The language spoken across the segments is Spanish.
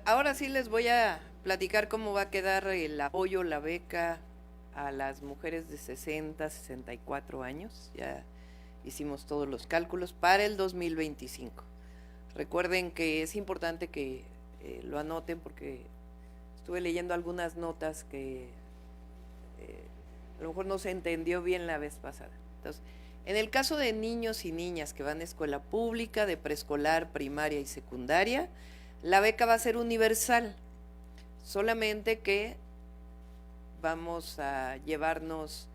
Ahora sí les voy a platicar cómo va a quedar el apoyo, la beca a las mujeres de 60, 64 años. Ya hicimos todos los cálculos para el 2025. Recuerden que es importante que lo anoten porque estuve leyendo algunas notas que a lo mejor no se entendió bien la vez pasada. Entonces, en el caso de niños y niñas que van a escuela pública, de preescolar, primaria y secundaria, la beca va a ser universal, solamente que vamos a llevarnos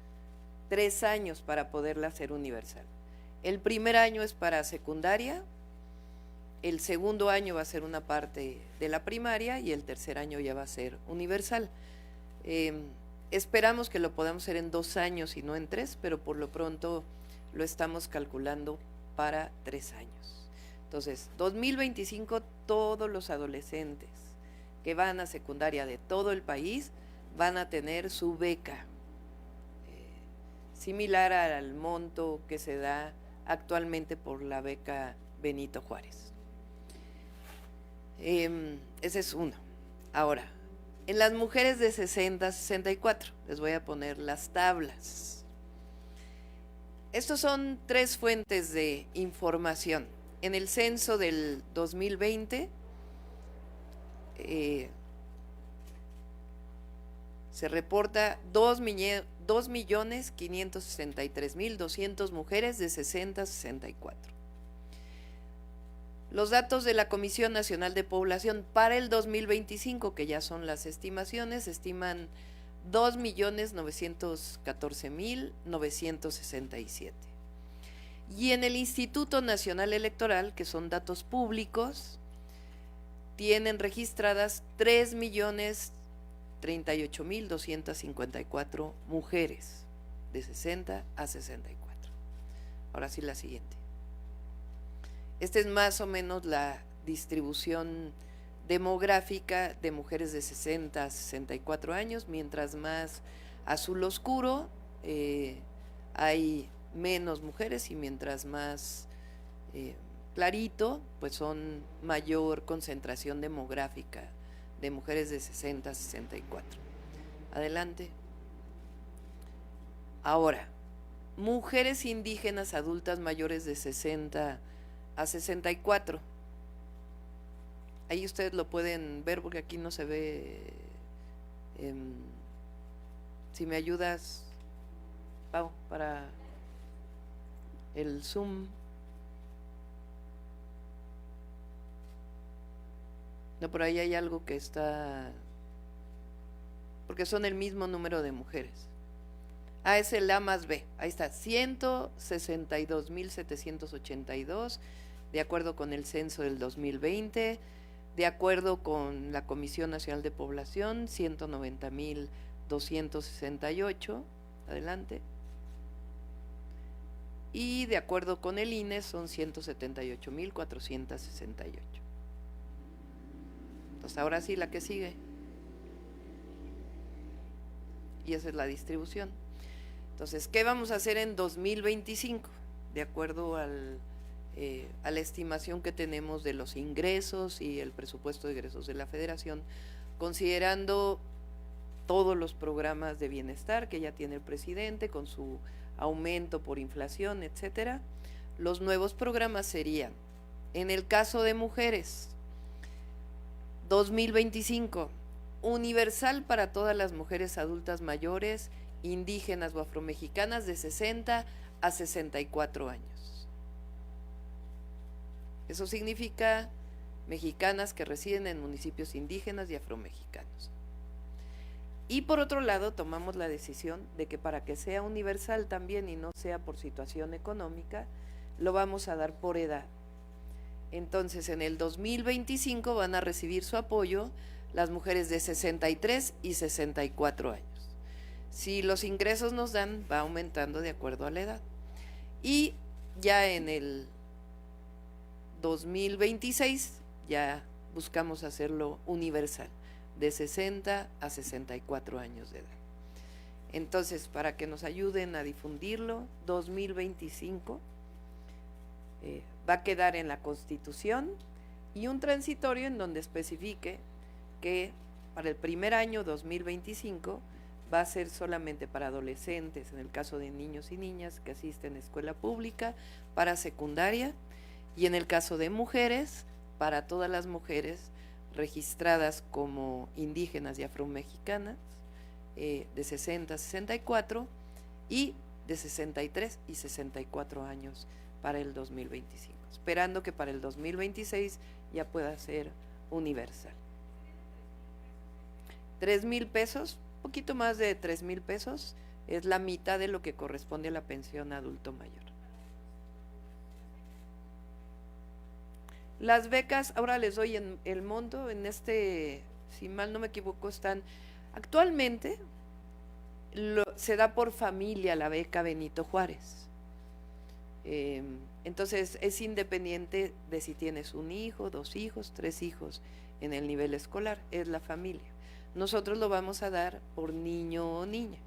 3 años para poderla hacer universal. El primer año es para secundaria, el segundo año va a ser una parte de la primaria y el tercer año ya va a ser universal. Esperamos que lo podamos hacer en 2 años y no en 3, pero por lo pronto lo estamos calculando para 3 años. Entonces, 2025 todos los adolescentes que van a secundaria de todo el país van a tener su beca, similar al monto que se da actualmente por la beca Benito Juárez. Ese es uno. Ahora, en las mujeres de 60 a 64, les voy a poner las tablas. Estos son 3 fuentes de información. En el censo del 2020 se reporta 2.563.200 mujeres de 60 a 64. Los datos de la Comisión Nacional de Población para el 2025, que ya son las estimaciones, estiman 2.914.967. Y en el Instituto Nacional Electoral, que son datos públicos, tienen registradas 3.038.254 mujeres de 60 a 64. Ahora sí la siguiente. Esta es más o menos la distribución demográfica de mujeres de 60 a 64 años. Mientras más azul oscuro, hay menos mujeres, y mientras más clarito, pues son mayor concentración demográfica de mujeres de 60 a 64. Adelante. Ahora, mujeres indígenas adultas mayores de 60 a 64. Ahí ustedes lo pueden ver porque aquí no se ve. Si me ayudas, Pau, para el Zoom. No, por ahí hay algo que está, porque son el mismo número de mujeres. Es el A más B. Ahí está, 162.782, de acuerdo con el censo del 2020, de acuerdo con la Comisión Nacional de Población, 190.268. Adelante. Y de acuerdo con el INE son 178.468. Entonces ahora sí, la que sigue. Y esa es la distribución. Entonces, ¿qué vamos a hacer en 2025? De acuerdo a la estimación que tenemos de los ingresos y el presupuesto de egresos de la Federación, considerando todos los programas de bienestar que ya tiene el presidente con su aumento por inflación, etcétera. Los nuevos programas serían, en el caso de mujeres, 2025, universal para todas las mujeres adultas mayores, indígenas o afromexicanas de 60 a 64 años. Eso significa mexicanas que residen en municipios indígenas y afromexicanos. Y por otro lado, tomamos la decisión de que para que sea universal también y no sea por situación económica, lo vamos a dar por edad. Entonces, en el 2025 van a recibir su apoyo las mujeres de 63 y 64 años. Si los ingresos nos dan, va aumentando de acuerdo a la edad. Y ya en el 2026 ya buscamos hacerlo universal, de 60 a 64 años de edad. Entonces, para que nos ayuden a difundirlo, 2025 va a quedar en la Constitución y un transitorio en donde especifique que para el primer año 2025 va a ser solamente para adolescentes, en el caso de niños y niñas que asisten a escuela pública, para secundaria, y en el caso de mujeres, para todas las mujeres registradas como indígenas y afromexicanas, de 60 a 64 y de 63 y 64 años para el 2025, esperando que para el 2026 ya pueda ser universal. 3,000 pesos, poquito más de 3,000 pesos, es la mitad de lo que corresponde a la pensión adulto mayor. Las becas, ahora les doy en el monto, en si mal no me equivoco, están actualmente, se da por familia la beca Benito Juárez. Entonces es independiente de si tienes un hijo, 2 hijos, 3 hijos en el nivel escolar, es la familia. Nosotros lo vamos a dar por niño o niña,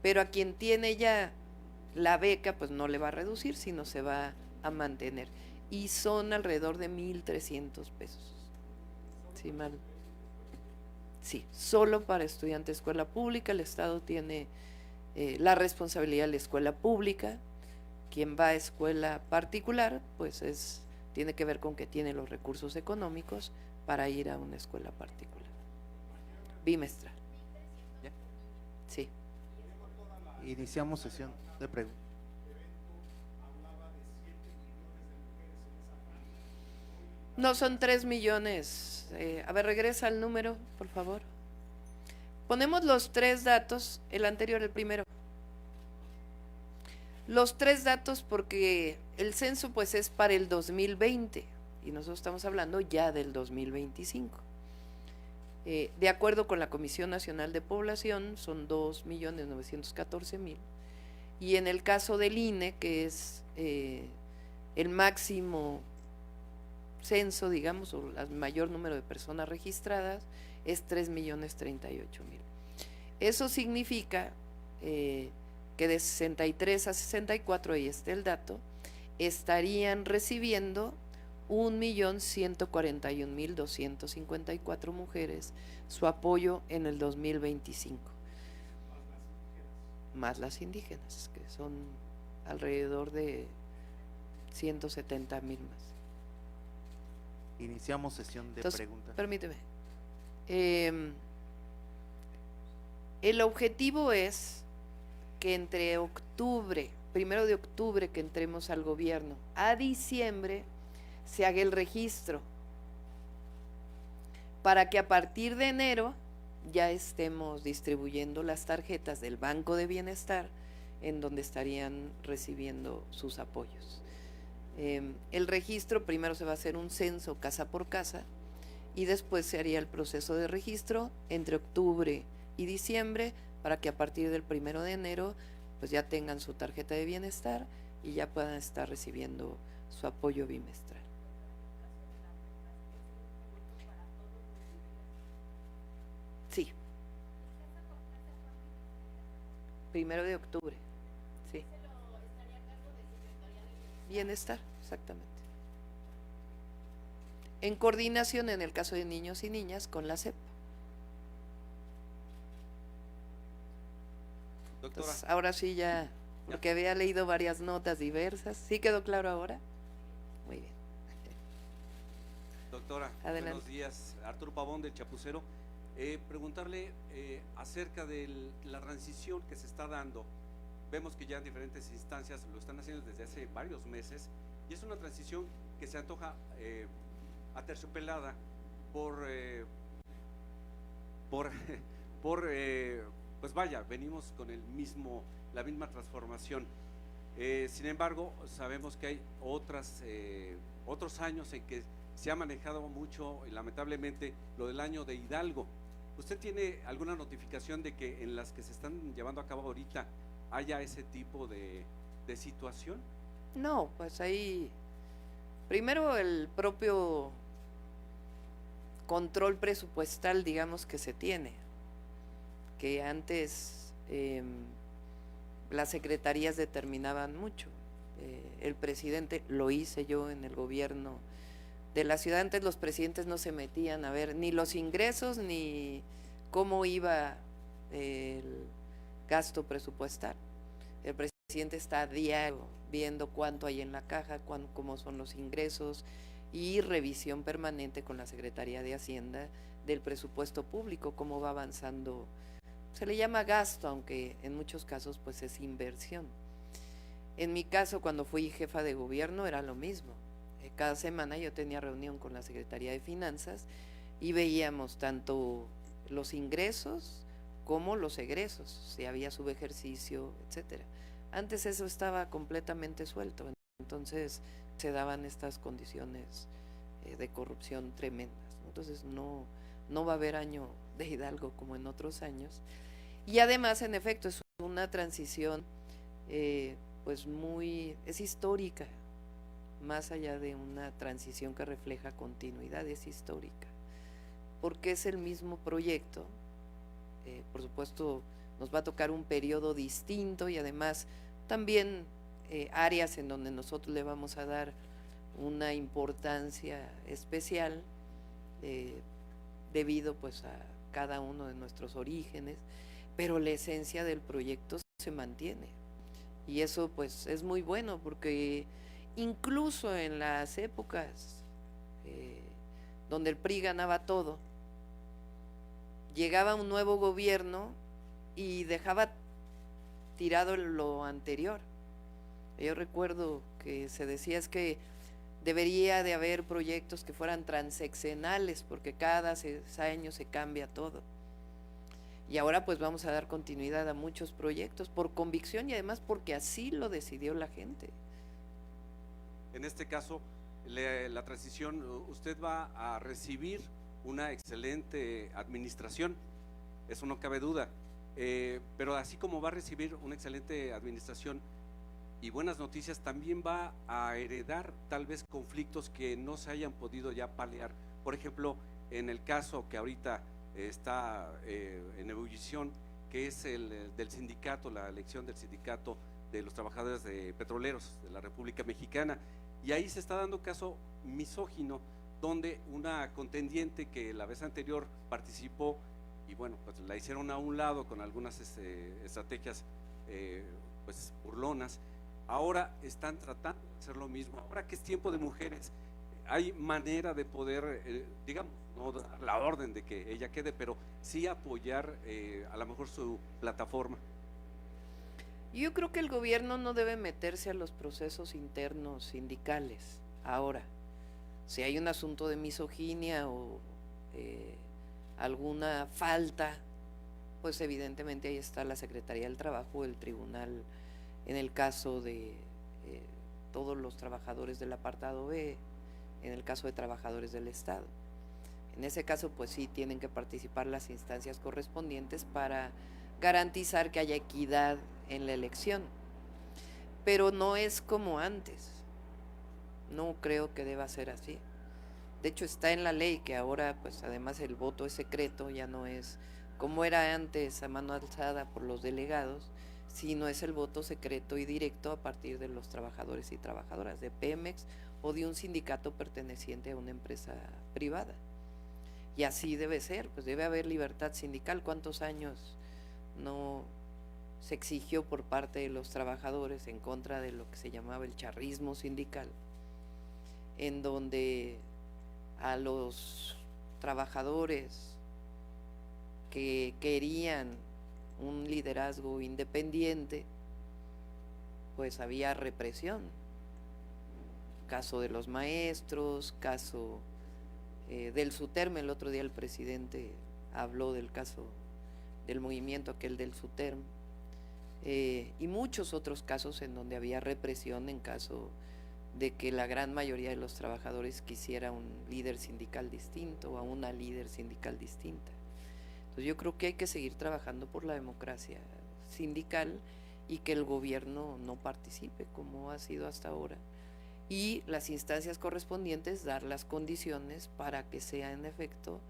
pero a quien tiene ya la beca pues no le va a reducir, sino se va a mantener, y son alrededor de 1,300 pesos. Sí, mal. Sí, solo para estudiante de escuela pública. El Estado tiene la responsabilidad de la escuela pública. Quien va a escuela particular, pues tiene que ver con que tiene los recursos económicos para ir a una escuela particular. Bimestral. ¿Ya? Sí. Iniciamos sesión de preguntas. No, son 3 millones. A ver, regresa al número, por favor. Ponemos los 3 datos, el anterior, el primero. Los 3 datos porque el censo pues es para el 2020 y nosotros estamos hablando ya del 2025. De acuerdo con la Comisión Nacional de Población son 2,914,000, y en el caso del INE, que es el máximo censo, digamos, o el mayor número de personas registradas, es 3,038,000. Eso significa que de 63 a 64, ahí está el dato, estarían recibiendo 1,141,254 mujeres su apoyo en el 2025. Más las indígenas, que son alrededor de 170,000 más. Iniciamos sesión de preguntas. Permíteme. El objetivo es que entre octubre, 1 de octubre que entremos al gobierno, a diciembre se haga el registro, para que a partir de enero ya estemos distribuyendo las tarjetas del Banco de Bienestar, en donde estarían recibiendo sus apoyos. El registro, primero se va a hacer un censo casa por casa, y después se haría el proceso de registro entre octubre y diciembre, para que a partir del 1 de enero pues ya tengan su tarjeta de bienestar y ya puedan estar recibiendo su apoyo bimestral. Sí. 1 de octubre. Sí. Bienestar, exactamente. En coordinación, en el caso de niños y niñas, con la SEP. Doctora. Entonces, ahora sí ya, porque había leído varias notas diversas. ¿Sí quedó claro ahora? Muy bien. Doctora, adelante. Buenos días. Arturo Pavón del Chapucero. Preguntarle acerca de la transición que se está dando. Vemos que ya en diferentes instancias lo están haciendo desde hace varios meses, y es una transición que se antoja aterciopelada pues vaya, venimos con la misma transformación. Sin embargo, sabemos que hay otros años en que se ha manejado mucho, lamentablemente, lo del año de Hidalgo. ¿Usted tiene alguna notificación de que en las que se están llevando a cabo ahorita haya ese tipo de situación? No, pues ahí, primero el propio control presupuestal, digamos, que se tiene, que antes las secretarías determinaban mucho. El presidente, lo hice yo en el gobierno de la ciudad. Antes los presidentes no se metían a ver ni los ingresos ni cómo iba el gasto presupuestal. El presidente está a diario viendo cuánto hay en la caja, cómo son los ingresos y revisión permanente con la Secretaría de Hacienda del presupuesto público, cómo va avanzando. Se le llama gasto, aunque en muchos casos pues es inversión. En mi caso, cuando fui jefa de gobierno era lo mismo. Cada semana yo tenía reunión con la Secretaría de Finanzas y veíamos tanto los ingresos como los egresos, si había subejercicio, etcétera. Antes eso estaba completamente suelto, entonces se daban estas condiciones de corrupción tremendas, ¿no? Entonces no va a haber año de Hidalgo como en otros años. Y además, en efecto, es una transición pues es histórica, más allá de una transición que refleja continuidad, es histórica, porque es el mismo proyecto. Por supuesto nos va a tocar un periodo distinto y además también áreas en donde nosotros le vamos a dar una importancia especial debido pues a cada uno de nuestros orígenes, pero la esencia del proyecto se mantiene y eso pues es muy bueno, porque incluso en las épocas donde el PRI ganaba todo, llegaba un nuevo gobierno y dejaba tirado lo anterior. Yo recuerdo que se decía es que debería de haber proyectos que fueran transeccionales, porque cada 6 años se cambia todo. Y ahora pues vamos a dar continuidad a muchos proyectos por convicción y además porque así lo decidió la gente. En este caso, la transición, usted va a recibir una excelente administración, eso no cabe duda, pero así como va a recibir una excelente administración y buenas noticias, también va a heredar tal vez conflictos que no se hayan podido ya paliar. Por ejemplo, en el caso que ahorita está en ebullición, que es el del sindicato, la elección del sindicato de los trabajadores petroleros de la República Mexicana, y ahí se está dando caso misógino, donde una contendiente que la vez anterior participó y bueno, pues la hicieron a un lado con algunas estrategias pues burlonas, ahora están tratando de hacer lo mismo. Ahora que es tiempo de mujeres, hay manera de poder, digamos, no dar la orden de que ella quede, pero sí apoyar a lo mejor su plataforma. Yo creo que el gobierno no debe meterse a los procesos internos sindicales ahora. Si hay un asunto de misoginia o alguna falta, pues evidentemente ahí está la Secretaría del Trabajo, el tribunal, en el caso de todos los trabajadores del apartado B, en el caso de trabajadores del Estado. En ese caso, pues sí, tienen que participar las instancias correspondientes para garantizar que haya equidad en la elección. Pero no es como antes. No creo que deba ser así. De hecho, está en la ley que ahora, pues además el voto es secreto, ya no es como era antes a mano alzada por los delegados, sino es el voto secreto y directo a partir de los trabajadores y trabajadoras de Pemex o de un sindicato perteneciente a una empresa privada. Y así debe ser, pues debe haber libertad sindical. ¿Cuántos años no se exigió por parte de los trabajadores en contra de lo que se llamaba el charrismo sindical, en donde a los trabajadores que querían un liderazgo independiente, pues había represión? Caso de los maestros, caso del SUTERM. El otro día el presidente habló del caso del movimiento aquel del SUTERM, y muchos otros casos en donde había represión en caso de que la gran mayoría de los trabajadores quisiera un líder sindical distinto o a una líder sindical distinta. Entonces yo creo que hay que seguir trabajando por la democracia sindical y que el gobierno no participe como ha sido hasta ahora, y las instancias correspondientes dar las condiciones para que sea en efecto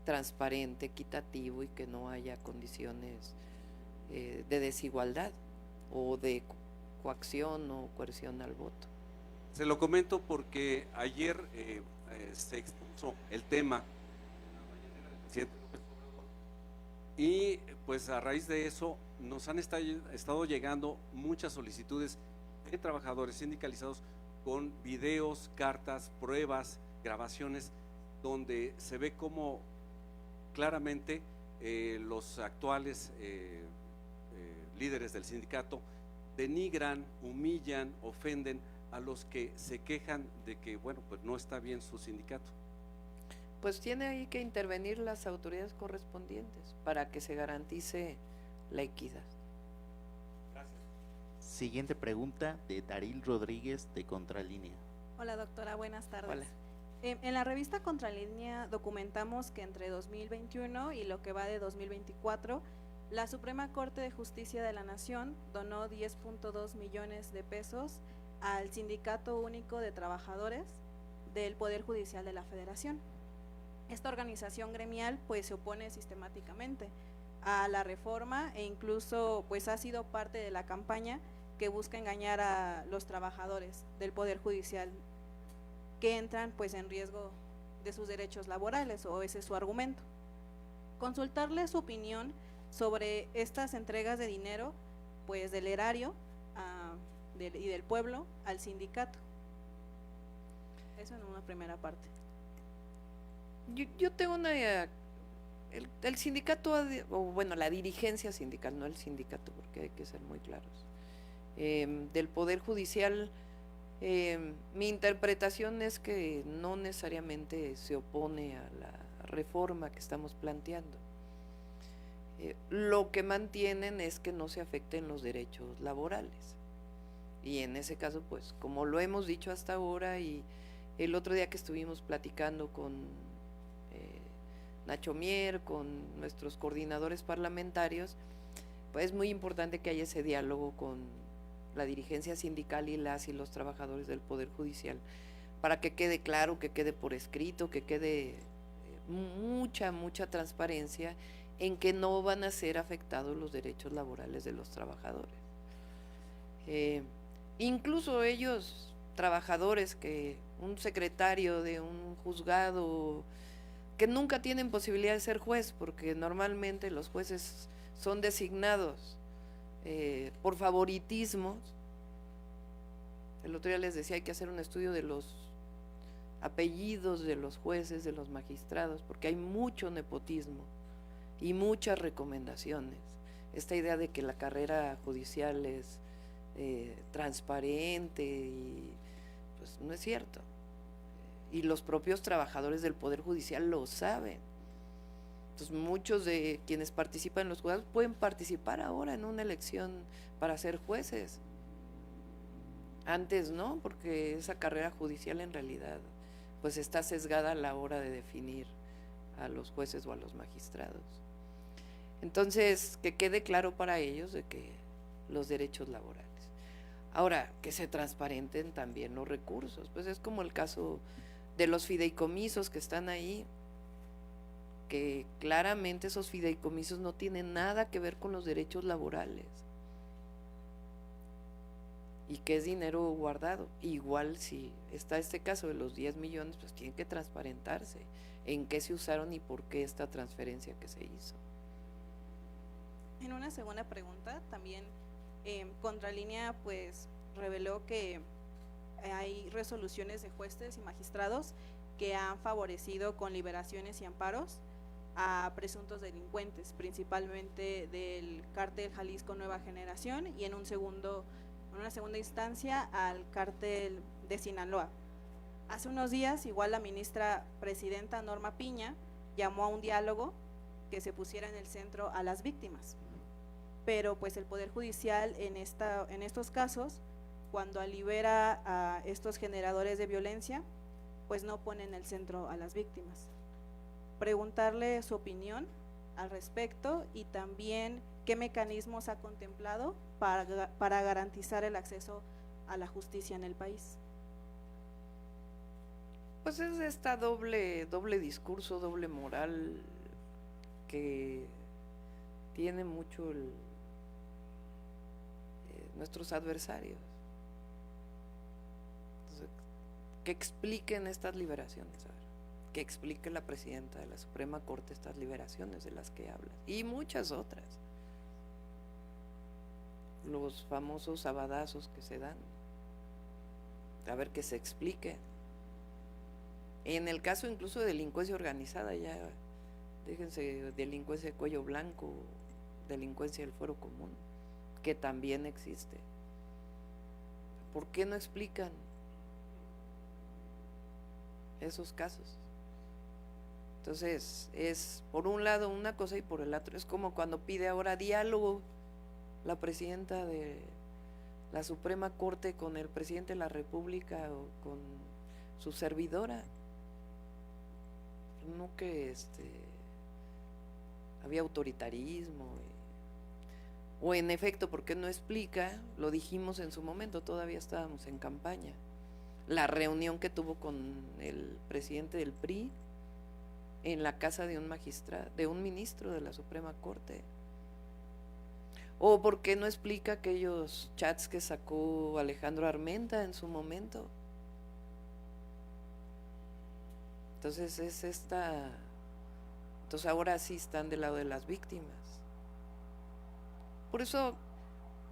transparente, equitativo y que no haya condiciones de desigualdad o de coacción o coerción al voto. Se lo comento porque ayer se expuso el tema presidente López Obrador. Y pues a raíz de eso nos han estado llegando muchas solicitudes de trabajadores sindicalizados con videos, cartas, pruebas, grabaciones, donde se ve cómo claramente los actuales líderes del sindicato denigran, humillan, ofenden a los que se quejan de que, bueno, pues no está bien su sindicato. Pues tiene ahí que intervenir las autoridades correspondientes para que se garantice la equidad. Gracias. Siguiente pregunta de Daril Rodríguez de Contralínea. Hola doctora, buenas tardes. Hola. En la revista Contralínea documentamos que entre 2021 y lo que va de 2024, la Suprema Corte de Justicia de la Nación donó 10.2 millones de pesos al Sindicato Único de Trabajadores del Poder Judicial de la Federación. Esta organización gremial pues se opone sistemáticamente a la reforma e incluso pues ha sido parte de la campaña que busca engañar a los trabajadores del Poder Judicial que entran pues en riesgo de sus derechos laborales, o ese es su argumento. Consultarle su opinión sobre estas entregas de dinero pues del erario y del pueblo al sindicato. Eso en una primera parte. Yo tengo una… El sindicato, o bueno, la dirigencia sindical, no el sindicato, porque hay que ser muy claros, del Poder Judicial, mi interpretación es que no necesariamente se opone a la reforma que estamos planteando. Lo que mantienen es que no se afecten los derechos laborales. Y en ese caso, pues, como lo hemos dicho hasta ahora, y el otro día que estuvimos platicando con Nacho Mier, con nuestros coordinadores parlamentarios, pues es muy importante que haya ese diálogo con la dirigencia sindical y las y los trabajadores del Poder Judicial, para que quede claro, que quede por escrito, que quede mucha transparencia en que no van a ser afectados los derechos laborales de los trabajadores. Incluso ellos, trabajadores, que un secretario de un juzgado, que nunca tienen posibilidad de ser juez, porque normalmente los jueces son designados por favoritismos. El otro día les decía, hay que hacer un estudio de los apellidos de los jueces, de los magistrados, porque hay mucho nepotismo y muchas recomendaciones. Esta idea de que la carrera judicial es transparente, y pues no es cierto. Y los propios trabajadores del Poder Judicial lo saben. Entonces muchos de quienes participan en los juzgados pueden participar ahora en una elección para ser jueces. Antes no, porque esa carrera judicial en realidad pues está sesgada a la hora de definir a los jueces o a los magistrados. Entonces, que quede claro para ellos de que los derechos laborales. Ahora, que se transparenten también los recursos, pues es como el caso de los fideicomisos que están ahí, que claramente esos fideicomisos no tienen nada que ver con los derechos laborales, y que es dinero guardado. Igual si está este caso de los 10 millones, pues tienen que transparentarse en qué se usaron y por qué esta transferencia que se hizo. En una segunda pregunta, también Contralínea pues reveló que hay resoluciones de jueces y magistrados que han favorecido con liberaciones y amparos a presuntos delincuentes, principalmente del cártel Jalisco Nueva Generación y en una segunda instancia al cártel de Sinaloa. Hace unos días, igual la ministra presidenta Norma Piña llamó a un diálogo que se pusiera en el centro a las víctimas, pero pues el Poder Judicial en estos casos, cuando libera a estos generadores de violencia, pues no pone en el centro a las víctimas. Preguntarle su opinión al respecto y también qué mecanismos ha contemplado para garantizar el acceso a la justicia en el país. Pues es esta doble discurso, doble moral que tiene mucho nuestros adversarios. Entonces, que expliquen estas liberaciones, a ver, que explique la presidenta de la Suprema Corte estas liberaciones de las que habla, y muchas otras, los famosos sabadazos que se dan, a ver que se explique. En el caso incluso de delincuencia organizada, ya déjense de delincuencia de cuello blanco, delincuencia del fuero común, que también existe. ¿Por qué no explican esos casos? Entonces, es por un lado una cosa y por el otro es como cuando pide ahora diálogo la presidenta de la Suprema Corte con el presidente de la República o con su servidora. No que había autoritarismo o en efecto, ¿por qué no explica? Lo dijimos en su momento, todavía estábamos en campaña, la reunión que tuvo con el presidente del PRI en la casa de un magistrado, de un ministro de la Suprema Corte. O por qué no explica aquellos chats que sacó Alejandro Armenta en su momento. Entonces entonces ahora sí están del lado de las víctimas. Por eso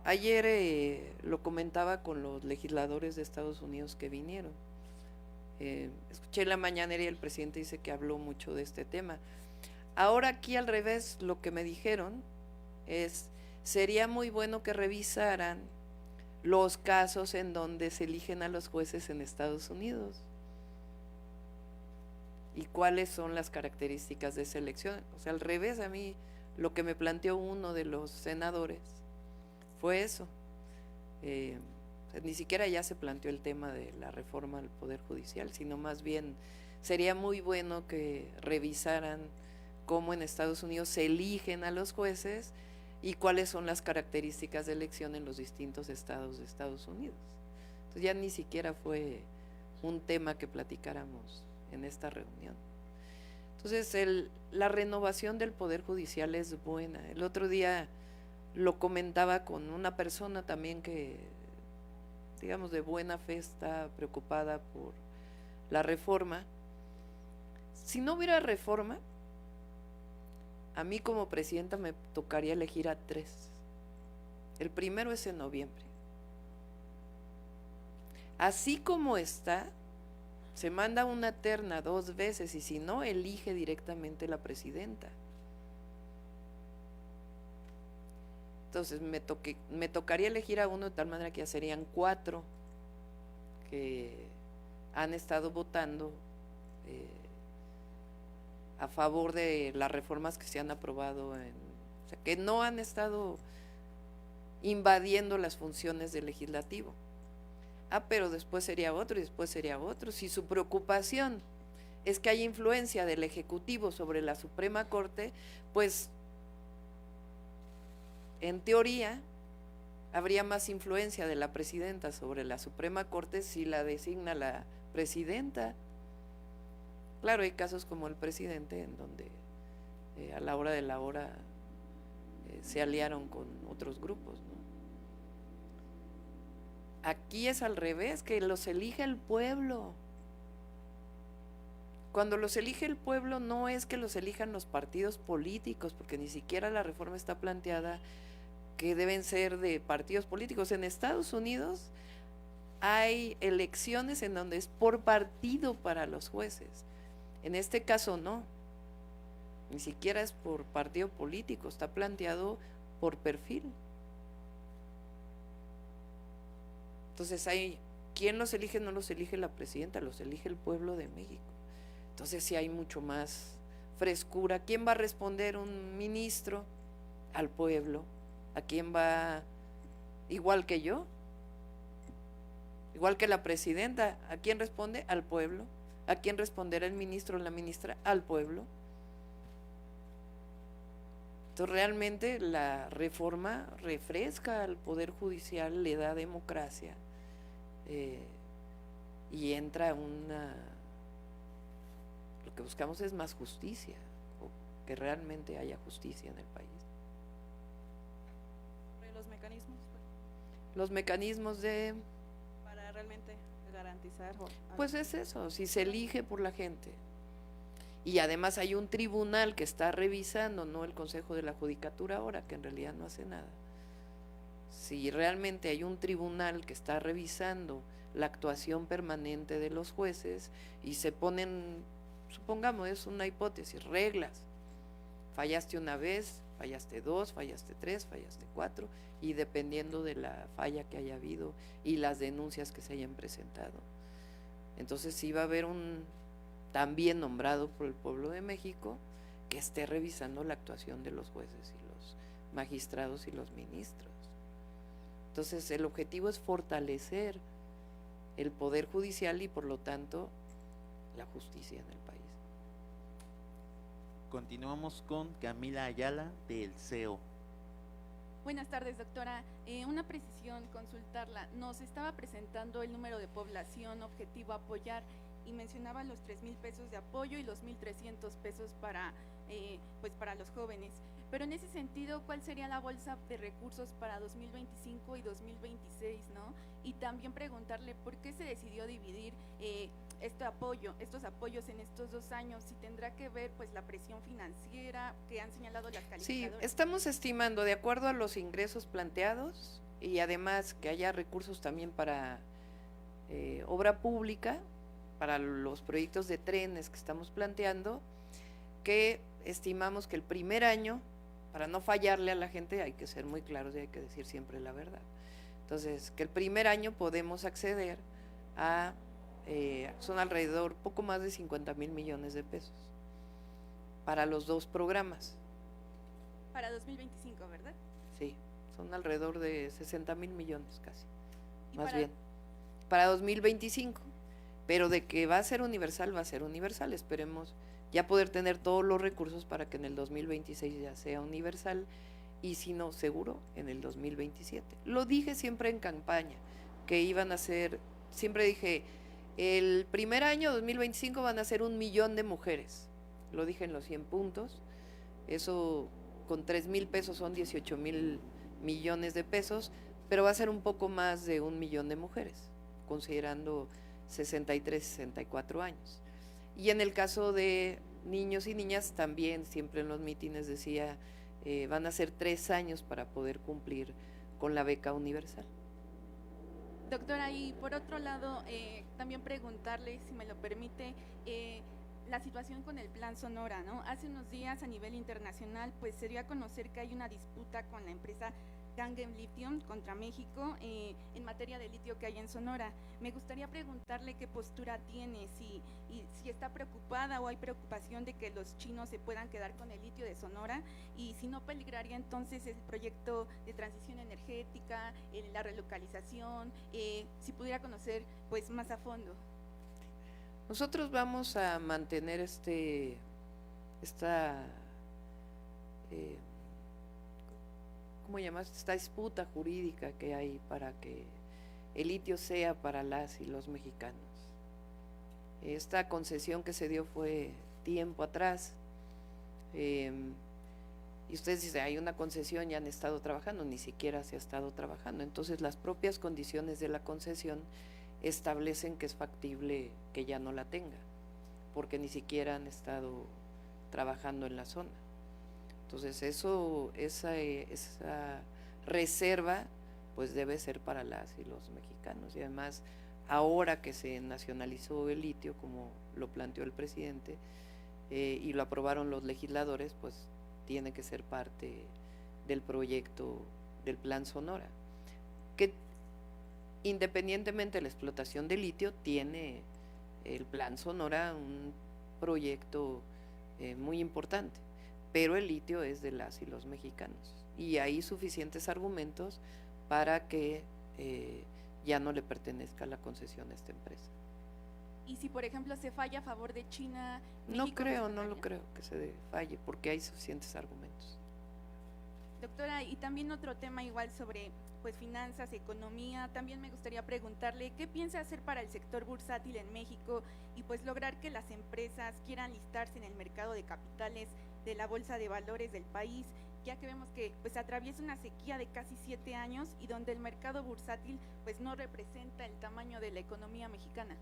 ayer lo comentaba con los legisladores de Estados Unidos que vinieron. Escuché en la mañanera y el presidente dice que habló mucho de este tema. Ahora aquí al revés, lo que me dijeron es, sería muy bueno que revisaran los casos en donde se eligen a los jueces en Estados Unidos y cuáles son las características de esa elección. O sea, al revés, a mí lo que me planteó uno de los senadores fue eso. Ni siquiera ya se planteó el tema de la reforma al Poder Judicial, sino más bien sería muy bueno que revisaran cómo en Estados Unidos se eligen a los jueces y cuáles son las características de elección en los distintos estados de Estados Unidos. Entonces ya ni siquiera fue un tema que platicáramos en esta reunión. Entonces la renovación del Poder Judicial es buena. El otro día lo comentaba con una persona también que, digamos, de buena fe está preocupada por la reforma. Si no hubiera reforma, a mí como presidenta me tocaría elegir a 3. El primero es en noviembre. Así como está, se manda una terna 2 veces y si no, elige directamente la presidenta. Entonces me tocaría elegir a uno de tal manera que ya serían 4 que han estado votando a favor de las reformas que se han aprobado, o sea, que no han estado invadiendo las funciones del legislativo. Pero después sería otro y después sería otro. Si su preocupación es que haya influencia del Ejecutivo sobre la Suprema Corte, pues en teoría habría más influencia de la presidenta sobre la Suprema Corte si la designa la presidenta. Claro, hay casos como el presidente en donde a la hora de la hora se aliaron con otros grupos, ¿no? Aquí es al revés, que los elige el pueblo. Cuando los elige el pueblo no es que los elijan los partidos políticos, porque ni siquiera la reforma está planteada que deben ser de partidos políticos. En Estados Unidos hay elecciones en donde es por partido para los jueces. En este caso no, ni siquiera es por partido político, está planteado por perfil. Entonces ¿quién los elige? No los elige la presidenta, los elige el pueblo de México. Entonces sí hay mucho más frescura. ¿Quién va a responder? Un ministro al pueblo. ¿A quién va? Igual que yo, igual que la presidenta. ¿A quién responde? Al pueblo. ¿A quién responderá el ministro o la ministra? Al pueblo. Entonces realmente la reforma refresca al Poder Judicial, le da democracia y entra lo que buscamos es más justicia, o que realmente haya justicia en el país. Sobre los mecanismos. Los mecanismos Para realmente garantizar. Pues es eso, si se elige por la gente. Y además hay un tribunal que está revisando, no el Consejo de la Judicatura ahora, que en realidad no hace nada. Si realmente hay un tribunal que está revisando la actuación permanente de los jueces y se ponen, supongamos, es una hipótesis, reglas. Fallaste una vez, fallaste dos, fallaste tres, fallaste cuatro, y dependiendo de la falla que haya habido y las denuncias que se hayan presentado. Entonces sí va a haber un también nombrado por el pueblo de México que esté revisando la actuación de los jueces y los magistrados y los ministros. Entonces el objetivo es fortalecer el poder judicial y por lo tanto la justicia en el país. Continuamos con Camila Ayala del CEO. Buenas tardes, doctora. Una precisión, consultarla. Nos estaba presentando el número de población objetivo a apoyar y mencionaba los 3,000 pesos de apoyo y los 1,300 pesos para los jóvenes. Pero en ese sentido, ¿cuál sería la bolsa de recursos para 2025 y 2026, no? Y también preguntarle por qué se decidió dividir estos apoyos en estos 2 años, si tendrá que ver pues la presión financiera que han señalado las calificadoras. Sí, estamos estimando de acuerdo a los ingresos planteados y además que haya recursos también para obra pública, para los proyectos de trenes que estamos planteando, que estimamos que el primer año, para no fallarle a la gente, hay que ser muy claros y hay que decir siempre la verdad. Entonces, que el primer año podemos acceder a, son alrededor poco más de 50,000 millones de pesos para los 2 programas. Para 2025, ¿verdad? Sí, son alrededor de 60,000 millones casi, más para, bien, para 2025. Pero de que va a ser universal, esperemos ya poder tener todos los recursos para que en el 2026 ya sea universal y si no, seguro en el 2027. Lo dije siempre en campaña, que iban a ser, siempre dije, el primer año, 2025, van a ser 1 millón de mujeres, lo dije en los 100 puntos, eso con 3,000 pesos son 18,000 millones de pesos, pero va a ser un poco más de 1 millón de mujeres, considerando 63, 64 años. Y en el caso de niños y niñas también, siempre en los mítines decía, van a ser 3 años para poder cumplir con la beca universal. Doctora, y por otro lado, también preguntarle, si me lo permite, la situación con el Plan Sonora, ¿no? Hace unos días a nivel internacional, pues se dio a conocer que hay una disputa con la empresa Gangen Lithium contra México en materia de litio que hay en Sonora. Me gustaría preguntarle qué postura tiene, si está preocupada o hay preocupación de que los chinos se puedan quedar con el litio de Sonora y si no peligraría entonces el proyecto de transición energética, la relocalización, si pudiera conocer pues más a fondo. Nosotros vamos a mantener esta ¿cómo llamas? Esta disputa jurídica que hay para que el litio sea para las y los mexicanos. Esta concesión que se dio fue tiempo atrás, y ustedes dicen, hay una concesión, ya han estado trabajando, ni siquiera se ha estado trabajando. Entonces las propias condiciones de la concesión establecen que es factible que ya no la tenga, porque ni siquiera han estado trabajando en la zona. Entonces esa reserva pues debe ser para las y los mexicanos, y además ahora que se nacionalizó el litio como lo planteó el presidente y lo aprobaron los legisladores, pues tiene que ser parte del proyecto del Plan Sonora, que independientemente de la explotación de litio tiene el Plan Sonora un proyecto muy importante, pero el litio es de las y los mexicanos y hay suficientes argumentos para que ya no le pertenezca la concesión a esta empresa. Y si por ejemplo se falla a favor de China, no lo creo que se falle, porque hay suficientes argumentos. Doctora, y también otro tema igual sobre pues finanzas, economía, también me gustaría preguntarle qué piensa hacer para el sector bursátil en México y pues lograr que las empresas quieran listarse en el mercado de capitales de la Bolsa de Valores del país, ya que vemos que pues atraviesa una sequía de casi 7 años y donde el mercado bursátil pues no representa el tamaño de la economía mexicana.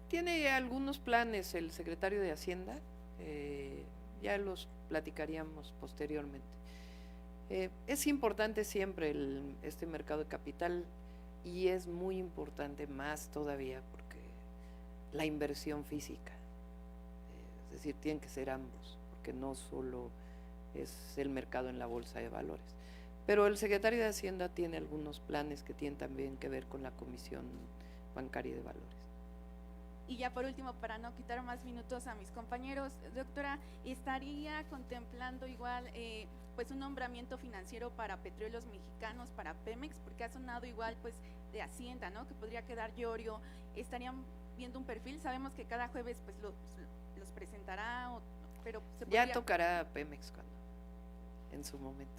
Tiene algunos planes el secretario de Hacienda, ya los platicaríamos posteriormente. Es importante siempre este mercado de capital y es muy importante más todavía porque la inversión física, es decir, tienen que ser ambos, porque no solo es el mercado en la bolsa de valores. Pero el secretario de Hacienda tiene algunos planes que tienen también que ver con la Comisión Bancaria de Valores. Y ya por último, para no quitar más minutos a mis compañeros, doctora, ¿estaría contemplando igual pues un nombramiento financiero para Petróleos Mexicanos, para Pemex? Porque ha sonado igual pues de Hacienda, ¿no? Que podría quedar Llorio. ¿Estarían viendo un perfil? Sabemos que cada jueves pues los presentará, pero se podría... Ya tocará Pemex en su momento.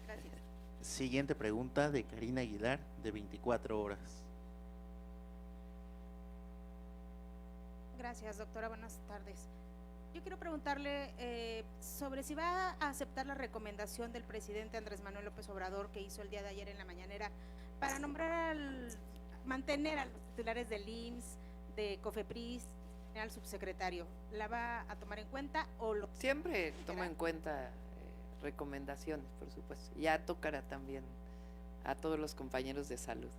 Gracias. Siguiente pregunta de Karina Aguilar, de 24 horas. Gracias, doctora. Buenas tardes. Yo quiero preguntarle sobre si va a aceptar la recomendación del presidente Andrés Manuel López Obrador que hizo el día de ayer en la mañanera para mantener a los titulares del IMSS, de COFEPRIS, al subsecretario. ¿La va a tomar en cuenta o lo Siempre toma en cuenta recomendaciones, por supuesto. Ya tocará también a todos los compañeros de salud.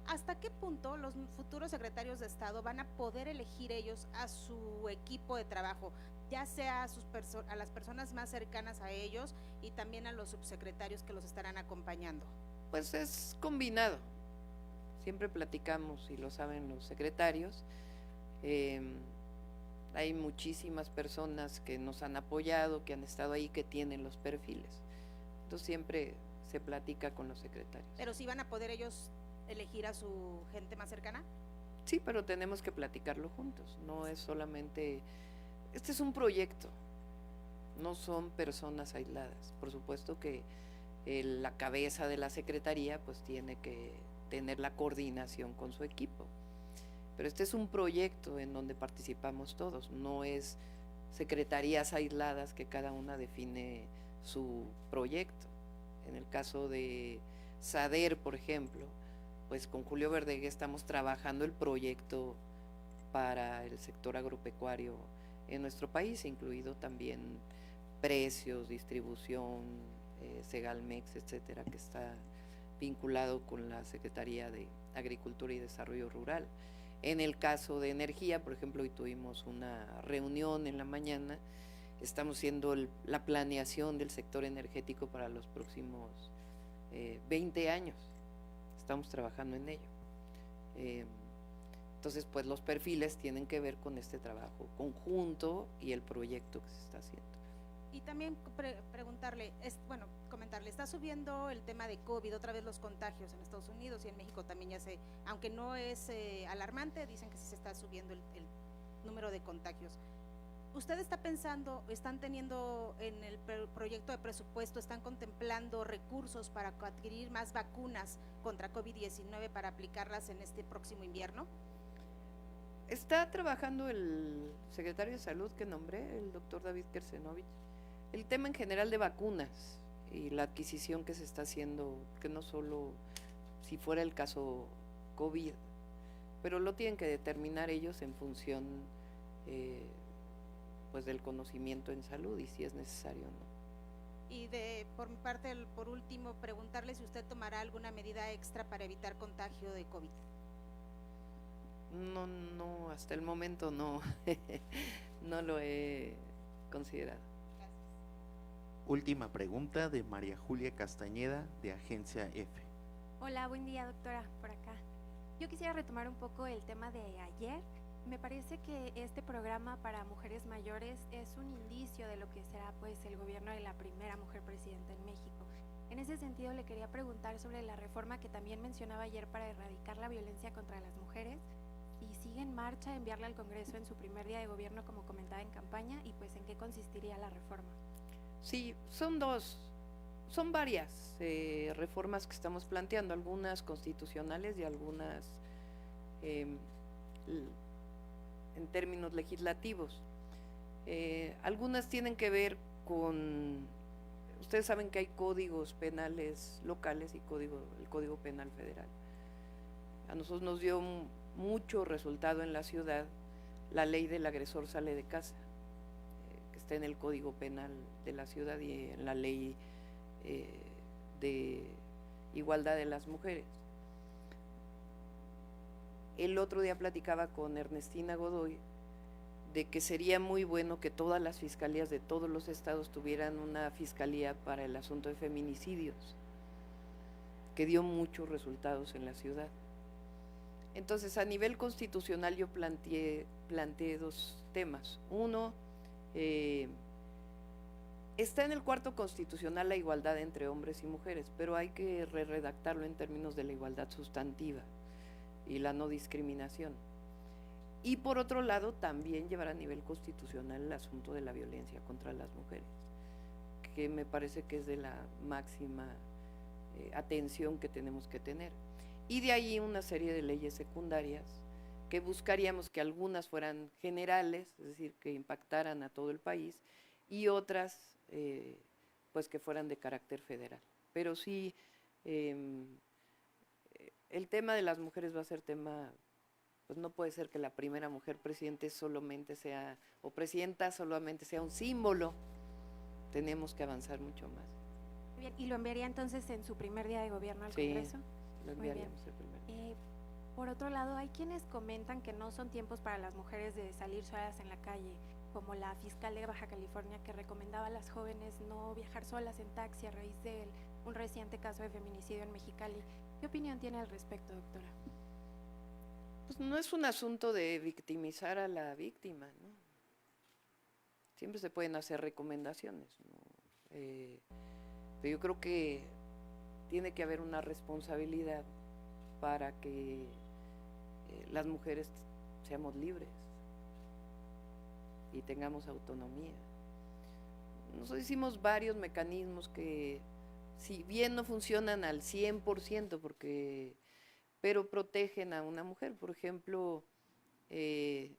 ¿Hasta qué punto los futuros secretarios de Estado van a poder elegir ellos a su equipo de trabajo, ya sea a las personas más cercanas a ellos y también a los subsecretarios que los estarán acompañando? Pues es combinado. Siempre platicamos, y lo saben los secretarios. Hay muchísimas personas que nos han apoyado, que han estado ahí, que tienen los perfiles. Entonces siempre se platica con los secretarios. ¿Pero sí van a poder ellos elegir a su gente más cercana? Sí, pero tenemos que platicarlo juntos. No es solamente... Este es un proyecto, no son personas aisladas. Por supuesto que la cabeza de la secretaría pues tiene que tener la coordinación con su equipo. Pero este es un proyecto en donde participamos todos, no es secretarías aisladas que cada una define su proyecto. En el caso de SADER, por ejemplo, pues con Julio Verdeguer estamos trabajando el proyecto para el sector agropecuario en nuestro país, incluido también precios, distribución, Segalmex, etcétera, que está vinculado con la Secretaría de Agricultura y Desarrollo Rural. En el caso de energía, por ejemplo, hoy tuvimos una reunión en la mañana, estamos haciendo la planeación del sector energético para los próximos 20 años, estamos trabajando en ello. Entonces, pues los perfiles tienen que ver con este trabajo conjunto y el proyecto que se está haciendo. Y también comentarle, está subiendo el tema de COVID, otra vez los contagios en Estados Unidos y en México también ya aunque no es alarmante, dicen que sí se está subiendo el número de contagios. ¿Usted está pensando, están teniendo en el proyecto de presupuesto, están contemplando recursos para adquirir más vacunas contra COVID-19 para aplicarlas en este próximo invierno? Está trabajando el secretario de Salud que nombré, el doctor David Kersenovich, el tema en general de vacunas y la adquisición que se está haciendo, que no solo si fuera el caso COVID, pero lo tienen que determinar ellos en función pues del conocimiento en salud y si es necesario o no. Y por mi parte, por último, preguntarle si usted tomará alguna medida extra para evitar contagio de COVID. No, hasta el momento no, no lo he considerado. Gracias. Última pregunta de María Julia Castañeda, de Agencia F. Hola, buen día, doctora, por acá. Yo quisiera retomar un poco el tema de ayer. Me parece que este programa para mujeres mayores es un indicio de lo que será pues el gobierno de la primera mujer presidenta en México. En ese sentido, le quería preguntar sobre la reforma que también mencionaba ayer para erradicar la violencia contra las mujeres. Si sigue en marcha, enviarla al Congreso en su primer día de gobierno, como comentaba en campaña, y pues en qué consistiría la reforma. Sí, son varias reformas que estamos planteando, algunas constitucionales y algunas en términos legislativos. Algunas tienen que ver con ustedes saben que hay códigos penales locales y el Código Penal Federal. A nosotros nos dio mucho resultado en la ciudad la ley del agresor sale de casa, que está en el Código Penal de la ciudad y en la ley de igualdad de las mujeres. El otro día platicaba con Ernestina Godoy de que sería muy bueno que todas las fiscalías de todos los estados tuvieran una fiscalía para el asunto de feminicidios, que dio muchos resultados en la ciudad. Entonces, a nivel constitucional yo planteé dos temas. Uno, está en el cuarto constitucional la igualdad entre hombres y mujeres, pero hay que redactarlo en términos de la igualdad sustantiva y la no discriminación. Y por otro lado, también llevar a nivel constitucional el asunto de la violencia contra las mujeres, que me parece que es de la máxima atención que tenemos que tener. Y de ahí una serie de leyes secundarias que buscaríamos que algunas fueran generales, es decir, que impactaran a todo el país, y otras pues que fueran de carácter federal. Pero sí, el tema de las mujeres va a ser tema, pues no puede ser que la primera mujer presidente solamente sea, o presidenta solamente sea un símbolo, tenemos que avanzar mucho más. Bien, ¿y lo enviaría entonces en su primer día de gobierno al Sí, Congreso? lo enviaríamos el primero. Por otro lado, hay quienes comentan que no son tiempos para las mujeres de salir solas en la calle, como la fiscal de Baja California que recomendaba a las jóvenes no viajar solas en taxi a raíz de un reciente caso de feminicidio en Mexicali. ¿Qué opinión tiene al respecto, doctora? Pues no es un asunto de victimizar a la víctima, ¿no? Siempre se pueden hacer recomendaciones, ¿no? Pero yo creo que tiene que haber una responsabilidad para que las mujeres seamos libres y tengamos autonomía. Nosotros hicimos varios mecanismos que, si bien no funcionan al 100%, pero protegen a una mujer. Por ejemplo, en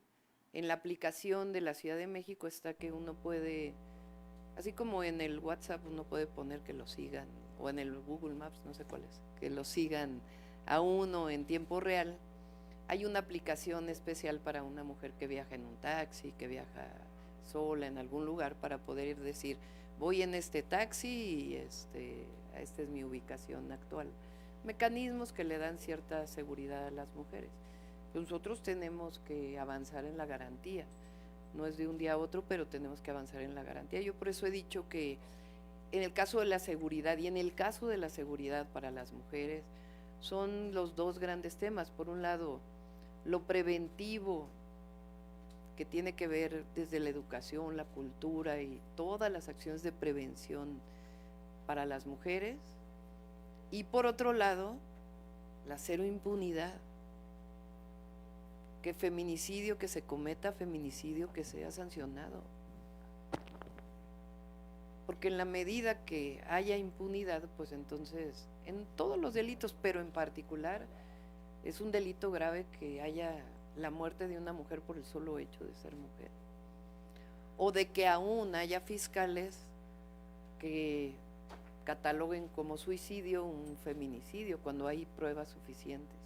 la aplicación de la Ciudad de México está que uno puede, así como en el WhatsApp uno puede poner que lo sigan, o en el Google Maps, no sé cuál es, que lo sigan a uno en tiempo real. Hay una aplicación especial para una mujer que viaja en un taxi, que viaja sola en algún lugar, para poder decir, voy en este taxi y esta es mi ubicación actual. Mecanismos que le dan cierta seguridad a las mujeres. Nosotros tenemos que avanzar en la garantía. No es de un día a otro, pero tenemos que avanzar en la garantía. Yo por eso he dicho que en el caso de la seguridad y en el caso de la seguridad para las mujeres son los dos grandes temas. Por un lado, lo preventivo, que tiene que ver desde la educación, la cultura y todas las acciones de prevención para las mujeres. Y por otro lado, la cero impunidad. Que feminicidio que se cometa, feminicidio que sea sancionado. Porque en la medida que haya impunidad, pues entonces, en todos los delitos, pero en particular, es un delito grave que haya la muerte de una mujer por el solo hecho de ser mujer. O de que aún haya fiscales que cataloguen como suicidio un feminicidio cuando hay pruebas suficientes.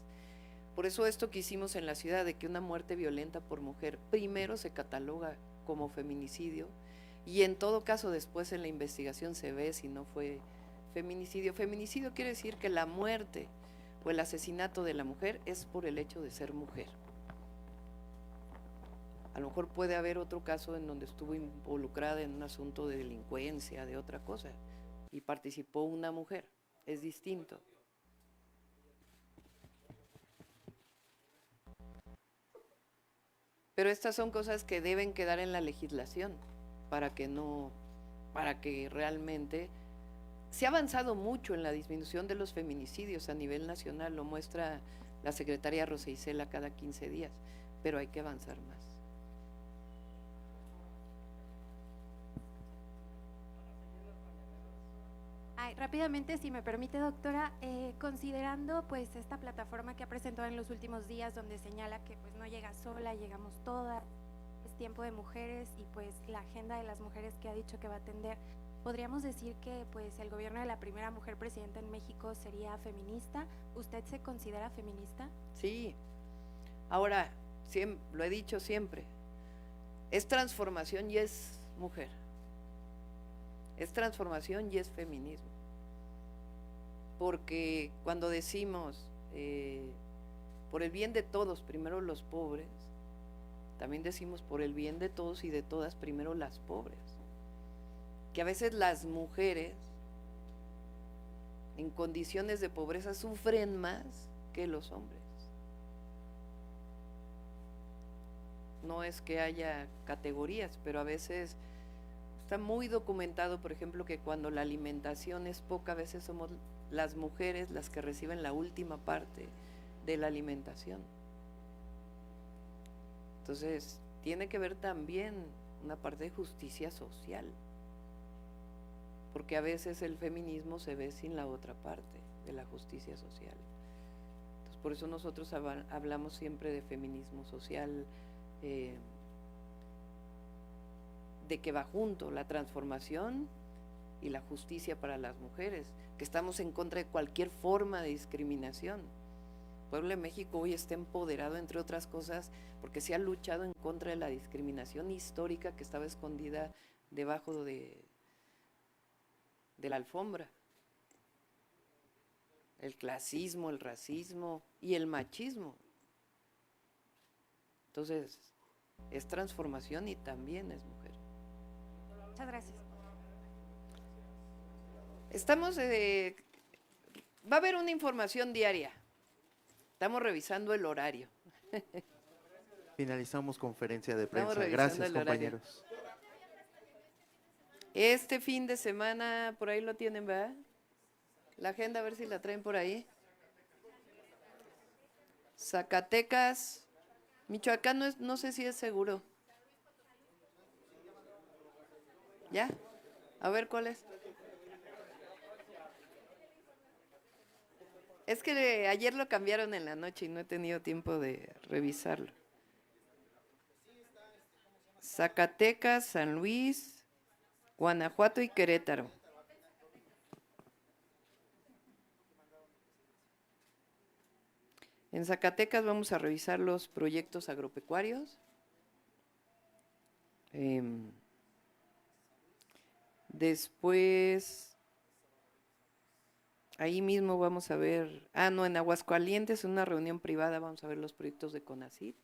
Por eso esto que hicimos en la ciudad de que una muerte violenta por mujer primero se cataloga como feminicidio y en todo caso después en la investigación se ve si no fue feminicidio. Feminicidio quiere decir que la muerte o el asesinato de la mujer es por el hecho de ser mujer. A lo mejor puede haber otro caso en donde estuvo involucrada en un asunto de delincuencia, de otra cosa, y participó una mujer, es distinto. Pero estas son cosas que deben quedar en la legislación para que realmente se ha avanzado mucho en la disminución de los feminicidios a nivel nacional, lo muestra la secretaria Rosa Isela cada 15 días, pero hay que avanzar más. Rápidamente, si me permite, doctora, considerando pues esta plataforma que ha presentado en los últimos días donde señala que pues no llega sola, llegamos todas, es tiempo de mujeres y pues la agenda de las mujeres que ha dicho que va a atender, ¿Podríamos decir que pues el gobierno de la primera mujer presidenta en México sería feminista? ¿Usted se considera feminista? Sí. Ahora, lo he dicho siempre, es transformación y es mujer. Es transformación y es feminismo. Porque cuando decimos por el bien de todos, primero los pobres, también decimos por el bien de todos y de todas, primero las pobres. Que a veces las mujeres en condiciones de pobreza sufren más que los hombres. No es que haya categorías, pero a veces está muy documentado, por ejemplo, que cuando la alimentación es poca, a veces somos las mujeres las que reciben la última parte de la alimentación. Entonces, tiene que ver también una parte de justicia social, porque a veces el feminismo se ve sin la otra parte de la justicia social. Entonces, por eso nosotros hablamos siempre de feminismo social, de que va junto la transformación y la justicia para las mujeres, que estamos en contra de cualquier forma de discriminación. El pueblo de México hoy está empoderado, entre otras cosas, porque se ha luchado en contra de la discriminación histórica que estaba escondida debajo de la alfombra. El clasismo, el racismo y el machismo. Entonces, es transformación y también es mujer. Muchas gracias. Estamos, va a haber una información diaria. Estamos revisando el horario. Finalizamos conferencia de Estamos prensa. revisando Gracias, el horario. compañeros. Este fin de semana, por ahí lo tienen, ¿verdad? La agenda, a ver si la traen por ahí. Zacatecas, Michoacán, no sé si es seguro. ¿Ya? A ver cuál es. Es que ayer lo cambiaron en la noche y no he tenido tiempo de revisarlo. Zacatecas, San Luis, Guanajuato y Querétaro. En Zacatecas vamos a revisar los proyectos agropecuarios. Después, ahí mismo vamos a ver, en Aguascalientes, en una reunión privada, vamos a ver los proyectos de CONACYT.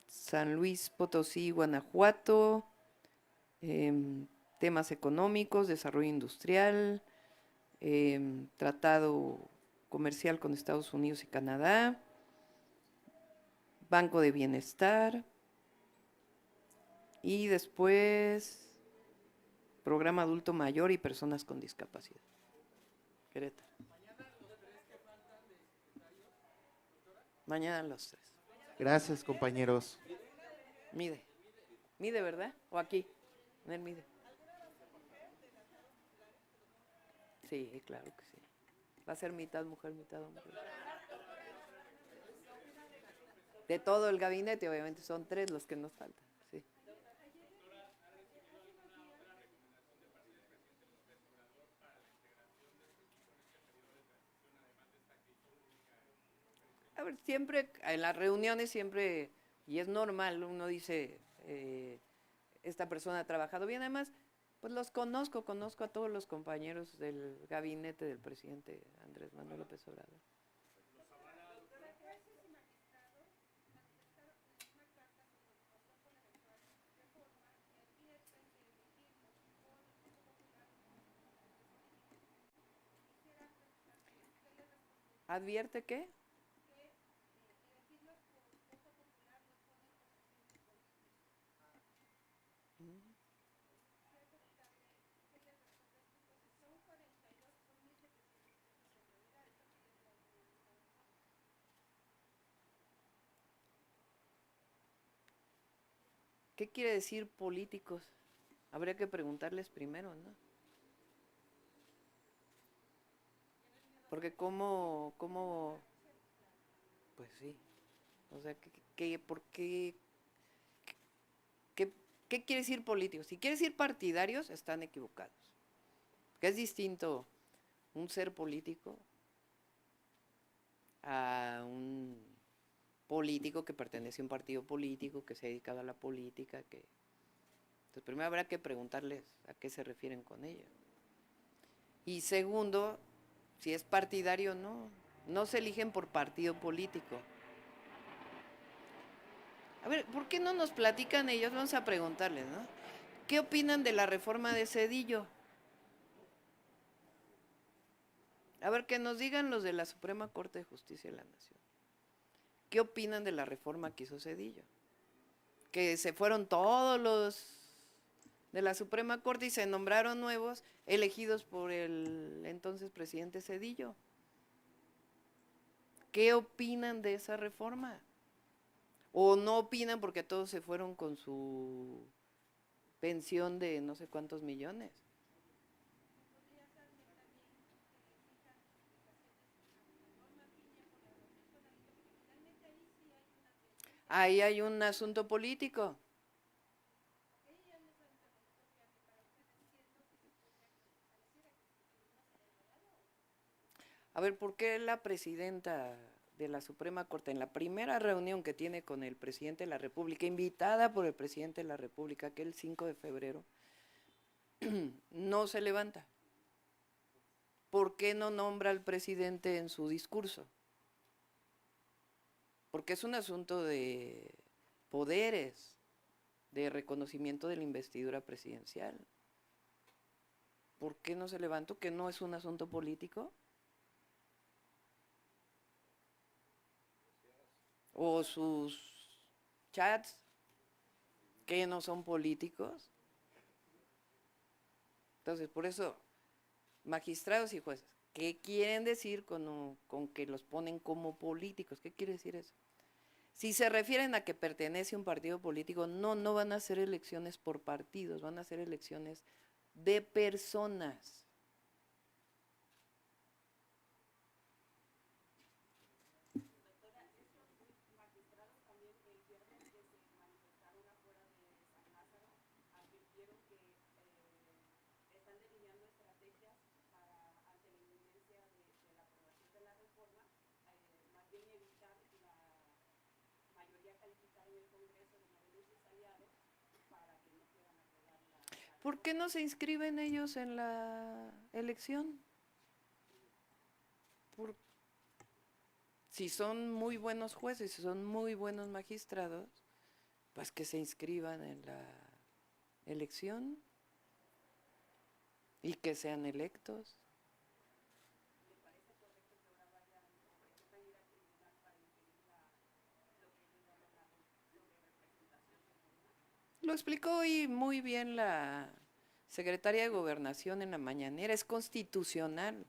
San Luis Potosí, Guanajuato, temas económicos, desarrollo industrial, tratado comercial con Estados Unidos y Canadá, Banco de Bienestar, y después programa adulto mayor y personas con discapacidad. Querétaro. Mañana los 3. Gracias, compañeros. Mide, ¿verdad? ¿O aquí? En el Mide. Sí, claro que sí. Va a ser mitad mujer, mitad hombre. De todo el gabinete, obviamente, son 3 los que nos faltan. Sí. A ver, siempre, en las reuniones siempre, y es normal, uno dice, esta persona ha trabajado bien, además, pues los conozco a todos los compañeros del gabinete del presidente Andrés Manuel López Obrador. ¿Advierte qué? ¿Qué quiere decir políticos? Habría que preguntarles primero, ¿no? Porque pues sí. O sea, ¿por qué ¿Qué quiere decir políticos? Si quiere decir partidarios, están equivocados. Que es distinto un ser político a un político que pertenece a un partido político, que se ha dedicado a la política, que... Entonces primero habrá que preguntarles a qué se refieren con ello. Y segundo, si es partidario o no. No se eligen por partido político. A ver, ¿por qué no nos platican ellos? Vamos a preguntarles, ¿no? ¿Qué opinan de la reforma de Zedillo? A ver, que nos digan los de la Suprema Corte de Justicia de la Nación. ¿Qué opinan de la reforma que hizo Zedillo? Que se fueron todos los de la Suprema Corte y se nombraron nuevos, elegidos por el entonces presidente Zedillo. ¿Qué opinan de esa reforma? ¿O no opinan porque todos se fueron con su pensión de no sé cuántos millones? Ahí hay un asunto político. A ver, ¿por qué la presidenta de la Suprema Corte, en la primera reunión que tiene con el presidente de la República, invitada por el presidente de la República, aquel 5 de febrero, no se levanta? ¿Por qué no nombra al presidente en su discurso? Porque es un asunto de poderes, de reconocimiento de la investidura presidencial. ¿Por qué no se levantó? ¿Que no es un asunto político? ¿O sus chats, que no son políticos? Entonces, por eso, magistrados y jueces, ¿qué quieren decir con que los ponen como políticos? ¿Qué quiere decir eso? Si se refieren a que pertenece a un partido político, no van a ser elecciones por partidos, van a ser elecciones de personas. ¿Por qué no se inscriben ellos en la elección? Si son muy buenos jueces, si son muy buenos magistrados, pues que se inscriban en la elección y que sean electos. Lo explicó hoy muy bien la secretaria de Gobernación en la mañanera, es constitucional.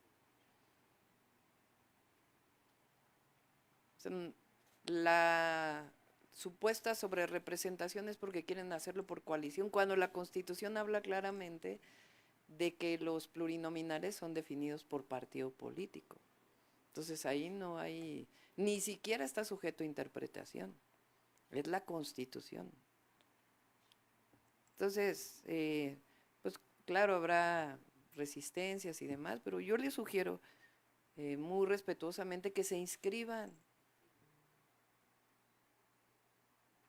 La supuesta sobrerepresentación es porque quieren hacerlo por coalición, cuando la Constitución habla claramente de que los plurinominales son definidos por partido político. Entonces ahí no hay, ni siquiera está sujeto a interpretación, es la Constitución. Entonces, pues claro, habrá resistencias y demás, pero yo les sugiero muy respetuosamente que se inscriban.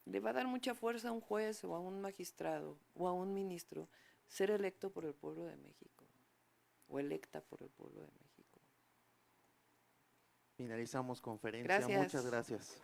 Le va a dar mucha fuerza a un juez o a un magistrado o a un ministro ser electo por el pueblo de México o electa por el pueblo de México. Finalizamos conferencia. Gracias. Muchas gracias.